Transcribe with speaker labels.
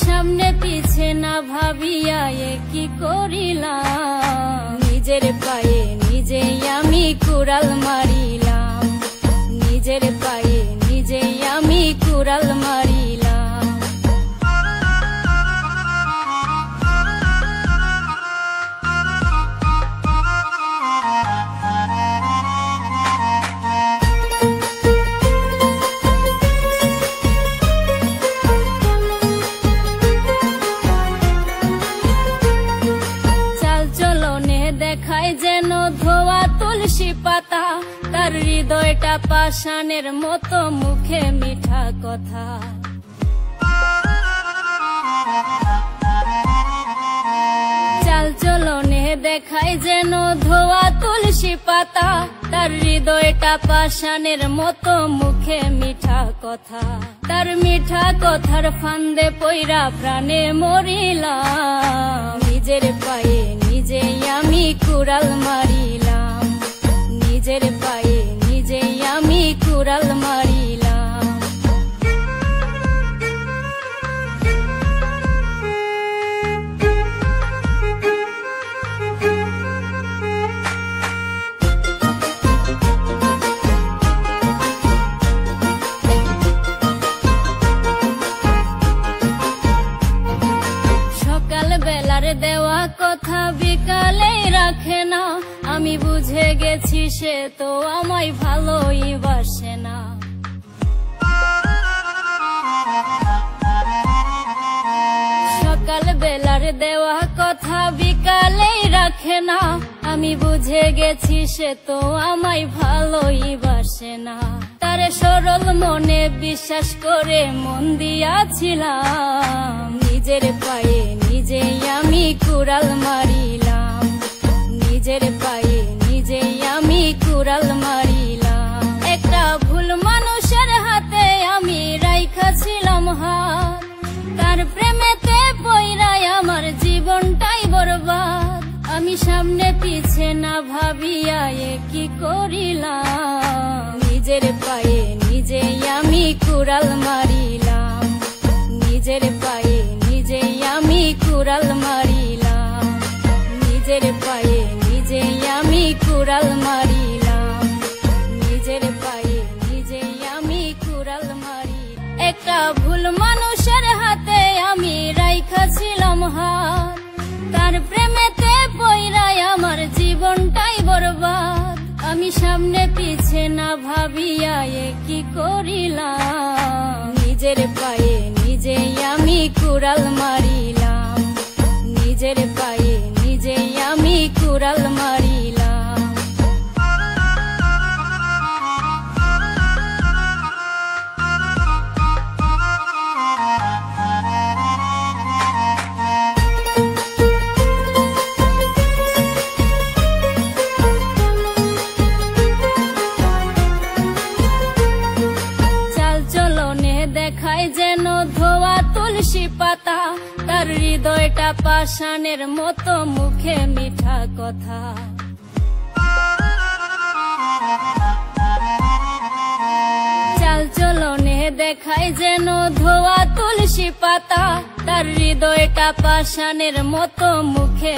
Speaker 1: সামনে পিছে না ভাবিয়া কি করিলাম, নিজের পায়ে নিজেই আমি কুড়াল মারিলাম, নিজের পায়ে নিজেই আমি কুড়াল মারিলাম। দেখায় যেন ধোয়া তুলসী পাতা, তার হৃদয়টা পাষাণের মতো, মুখে মিঠা কথা। চাল চলনে দেখায় যেন ধোয়া তুলসী পাতা, তার হৃদয়টা পাষাণের মতো, মুখে মিঠা কথা। তার মিঠা কথার ফান্দে পইরা প্রাণে মরিলাম, নিজের পায়ে নিজেই আমি কুড়াল মারিলাম, নিজের পায়ে নিজেই আমি কুড়াল মারিলাম। সকাল বেলার দেওয়া কথা বিকালেই রাখে না, আমি বুঝে গেছি সে তো আমায় ভালোই বাসে না। সকাল বেলার দেওয়া কথা বিকালেই রাখে না, আমি বুঝে গেছি সে তো আমায় ভালোই বাসে না। তার সরল মনে বিশ্বাস করে মন দিয়াছিলাম, নিজের পায়ে নিজেই আমি কুড়াল মারিলাম, নিজের পায়ে নিজেই আমি কুড়াল মারিলাম। একটা ভুল মানুষের হাতে আমি রাইখাছিলাম হাত, তার প্রেমেতে পইরাই আমার জীবনটাই বরবাদ। আমি সামনে পিছে না ভাবিয়া কি করিলাম, নিজের পায়ে নিজেই আমি কুড়াল মারিলাম, নিজের পায়ে নিজেই আমি কুড়াল মারিলাম, নিজের পায়ে নিজেই আমি কুড়াল মারিলাম, নিজের পায়ে নিজেই আমি কুড়াল মারিলাম। একটা ভুল মানুষের হাতে আমি রাইখাছিলাম হাত, তার প্রেমেতে পইরাই আমার জীবনটাই বরবাদ। আমি সামনে পিছে না ভাবিয়া কি করিলাম, নিজের পায়ে নিজেই আমি কুড়াল মারিলাম, নিজের পায়ে নিজেই আমি কুড়াল মারিলাম। দেখায় যেন ধোয়া তুলসী পাতা, তার হৃদয়টা পাষাণের মতো, মুখে মিঠা কথা। চাল চলনে দেখায় যেন ধোয়া তুলসী পাতা, তার হৃদয়টা পাষাণের মতো, মুখে